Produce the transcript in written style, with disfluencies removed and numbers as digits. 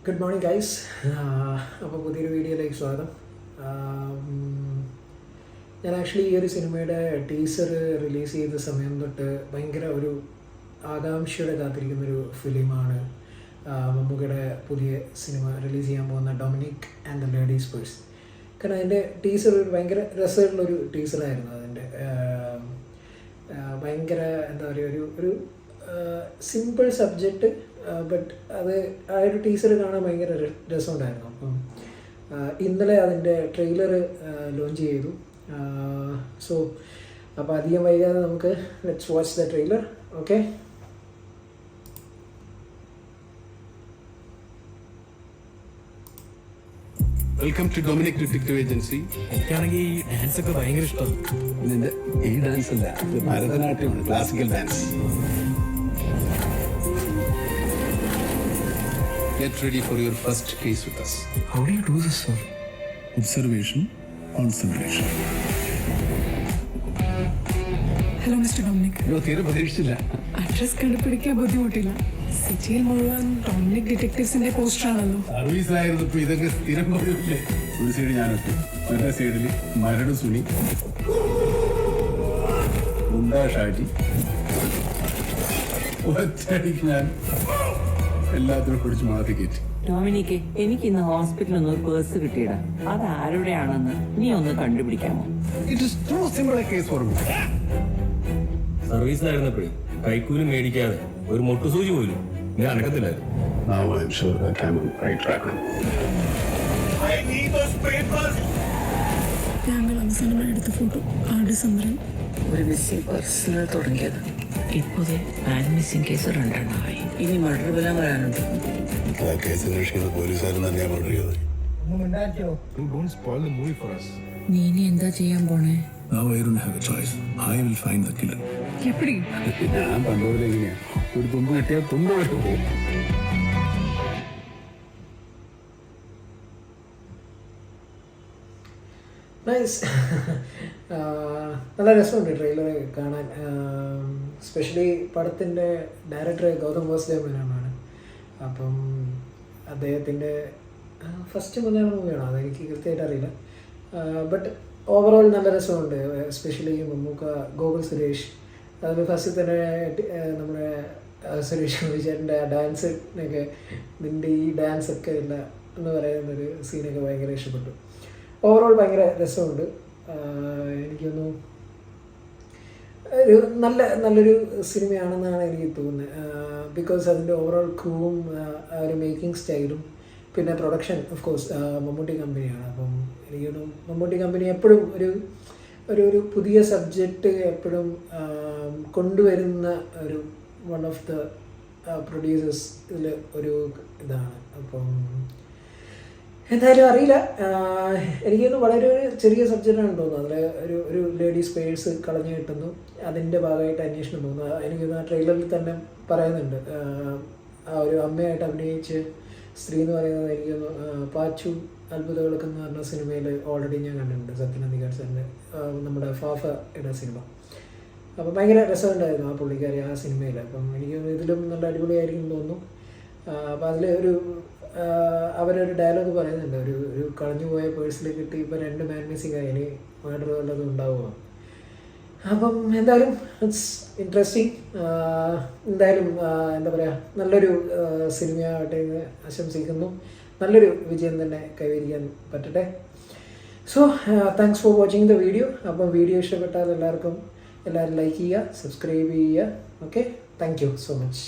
Good morning guys. അപ്പോൾ പുതിയൊരു വീഡിയോയിലേക്ക് സ്വാഗതം. ഞാൻ ആക്ച്വലി ഈ ഒരു സിനിമയുടെ ടീസർ റിലീസ് ചെയ്ത സമയം തൊട്ട് ഭയങ്കര ഒരു ആകാംക്ഷയോടെ കാത്തിരിക്കുന്നൊരു ഫിലിമാണ് മമ്മൂക്കയുടെ പുതിയ സിനിമ റിലീസ് ചെയ്യാൻ പോകുന്ന Dominic and the ladies purse. കാരണം അതിൻ്റെ ടീസർ ഒരു ഭയങ്കര രസമുള്ളൊരു ടീസറായിരുന്നു. അതിൻ്റെ ഭയങ്കര എന്താ പറയുക, ഒരു സിമ്പിൾ സബ്ജക്റ്റ്, ബട്ട് അത് ആ ഒരു ടീസർ കാണാൻ ഭയങ്കര രസമുണ്ടായിരുന്നു. അപ്പം ഇന്നലെ അതിൻ്റെ ട്രെയിലർ ലോഞ്ച് ചെയ്തു. സോ അപ്പോൾ അധികം വൈകാതെ നമുക്ക് let's watch the trailer. Okay, welcome to Dominic detective agency. എനിക്കാണെങ്കിൽ ഈ ഡാൻസ് ഒക്കെ ഭയങ്കര ഇഷ്ടം. ഇതിന്റെ ഈ ഡാൻസ് അല്ല, ഇത് ഭരതനാട്യമാണ്, classical dance. Get ready for your first case with us. How do you do this, sir? Observation, concentration. Hello mister Dominic. തീരെ പ്രതീക്ഷിച്ചില്ല. അഡ്രസ് കണ്ടുപിടിക്കാൻ ബുദ്ധിമുട്ടില്ല. സിറ്റിയിൽ മുഴുവൻ ഡൊമിനിക് ഡിറ്റക്റ്റീവ്സിന്റെ പോസ്റ്ററാണല്ലോ. സർവീസിലായിരുന്നു ഇപ്പൊ ഇതൊക്കെ സ്ഥിരം പറയൂല്ലേ. ഒരു സൈഡ് ഞാനൊക്കെ, മറ്റേ സൈഡിൽ മരട് സുനി, ഗുണ്ടാ ഷാജി, ഒറ്റയടിക്ക് ഞാൻ എല്ലാത്തിനും പിടിച്ച് മാറ്റി കയറ്റി. ഡൊമിനിക്ക്, എനിക്ക് ഇന്ന് ഹോസ്പിറ്റലിൽ നിന്ന് ഒരു പേഴ്സ് കിട്ടിയിടാ. അത് ആരുടെയാണെന്ന് നീ ഒന്ന് കണ്ടുപിടിക്കാമോ? It is too simple a case for me. സർവീസിലായിരുന്നപ്പോഴേ കൈക്കൂലി മേടിക്കാതെ ഒരു മൊട്ടുസൂചി പോലും ഞാൻ അനക്കത്തില്ലായിരുന്നു. Now I'm sure that I'm on the right track. ഞങ്ങൾ അവസാനമായി എടുത്ത ഫോട്ടോ ആ ഡിസംബറിൽ ഒരു മിസ്സിംഗ് പേഴ്സണൽ തുടങ്ങിയത് ഇപ്പോൾ മിസ്സിംഗ് കേസ് 2 എണ്ണമായി. ഇനി മർഡർ ബലം വരാനുണ്ട്. ആ കേസ് അന്വേഷിക്കുന്ന പോലീസുകാരൻ തന്നെയാണ് മർഡർ ചെയ്തത്. Don't spoil the movie for us. നീ ഇനി എന്താ ചെയ്യാൻ പോണേ? Now I don't have a choice. I will find the killer. എപ്പടി ഞാൻ പണ്ടുപോലെ എങ്ങനെയാ, ഒരു തുമ്പ് കിട്ടിയാൽ തുമ്പ് വരെ പോകും. നൈസ്. നല്ല രസമുണ്ട് ട്രെയിലർ കാണാൻ. സ്പെഷ്യലി പടത്തിൻ്റെ ഡയറക്ടർ ഗൗതം വാസുദേവനാണ്. അപ്പം അദ്ദേഹത്തിൻ്റെ ഫസ്റ്റ് മലയാളം മൂവിയാണോ അതെനിക്ക് കൃത്യമായിട്ട് അറിയില്ല. ബട്ട് ഓവറോൾ നല്ല രസമുണ്ട്. എസ്പെഷ്യലി മമ്മൂക്ക, ഗോകുൽ സുരേഷ്, അതിൽ ഫസ്റ്റ് തന്നെ നമ്മുടെ സുരേഷ് ഗോപിച്ചേട്ടൻ്റെ ആ ഡാൻസിനൊക്കെ, നിൻ്റെ ഈ ഡാൻസൊക്കെ ഇല്ല എന്ന് പറയുന്നൊരു സീനൊക്കെ ഭയങ്കര ഇഷ്ടപ്പെട്ടു. ഓവറോൾ ഭയങ്കര രസമുണ്ട്. എനിക്കൊന്നു ഒരു നല്ലൊരു സിനിമയാണെന്നാണ് എനിക്ക് തോന്നുന്നത്. ബിക്കോസ് അതിൻ്റെ ഓവറോൾ ക്രൂവും ഒരു മേക്കിംഗ് സ്റ്റൈലും പിന്നെ പ്രൊഡക്ഷൻ ഓഫ് കോഴ്സ് മമ്മൂട്ടി കമ്പനിയാണ്. അപ്പം എനിക്കൊന്നു മമ്മൂട്ടി കമ്പനി എപ്പോഴും ഒരു പുതിയ സബ്ജക്റ്റ് എപ്പോഴും കൊണ്ടുവരുന്ന ഒരു വൺ ഓഫ് ദ പ്രൊഡ്യൂസേഴ്സ് ഇതിൽ ഒരു ഇതാണ്. അപ്പം എന്തായാലും അറിയില്ല, എനിക്കൊന്ന് വളരെ ഒരു ചെറിയ സബ്ജക്റ്റാണ് തോന്നുന്നത്. അതിൽ ഒരു ലേഡീസ് പേഴ്സ് കളഞ്ഞു കിട്ടുന്നു, അതിൻ്റെ ഭാഗമായിട്ട് അന്വേഷണം പോകുന്നു. എനിക്കൊന്ന് ആ ട്രെയിലറിൽ തന്നെ പറയുന്നുണ്ട്. ആ ഒരു അമ്മയായിട്ട് അഭിനയിച്ച് സ്ത്രീ എന്ന് പറയുന്നത് എനിക്കൊന്ന് പാച്ചു അത്ഭുത വിളക്ക് എന്ന് പറഞ്ഞ സിനിമയിൽ ഓൾറെഡി ഞാൻ കണ്ടിട്ടുണ്ട്, സത്യനന്ദിക്കാട് സാറിൻ്റെ നമ്മുടെ ഫാഫയുടെ സിനിമ. അപ്പോൾ ഭയങ്കര രസമുണ്ടായിരുന്നു ആ പുള്ളിക്കാരി ആ സിനിമയിൽ. അപ്പം എനിക്ക് ഇതിലും നല്ല അടിപൊളിയായിരിക്കും തോന്നുന്നു. അപ്പോൾ അതിൽ അവരൊരു ഡയലോഗ് പറയുന്നുണ്ട്, ഒരു കളഞ്ഞുപോയ പേഴ്സിൽ കിട്ടി ഇപ്പോൾ 2 മാൻ മിസ്സിംഗ് ആയി, ഇനി മർഡർ വല്ലതും ഉണ്ടാവുക. അപ്പം എന്തായാലും ഇറ്റ്സ് ഇൻട്രസ്റ്റിംഗ്. എന്തായാലും എന്താ പറയുക, നല്ലൊരു സിനിമയാവട്ടെ എന്ന് ആശംസിക്കുന്നു. നല്ലൊരു വിജയം തന്നെ കൈവരിക്കാൻ പറ്റട്ടെ. So thanks for watching the video. അപ്പം വീഡിയോ ഇഷ്ടപ്പെട്ടാൽ എല്ലാവരും ലൈക്ക് ചെയ്യുക, സബ്സ്ക്രൈബ് ചെയ്യുക. Okay, thank you so much.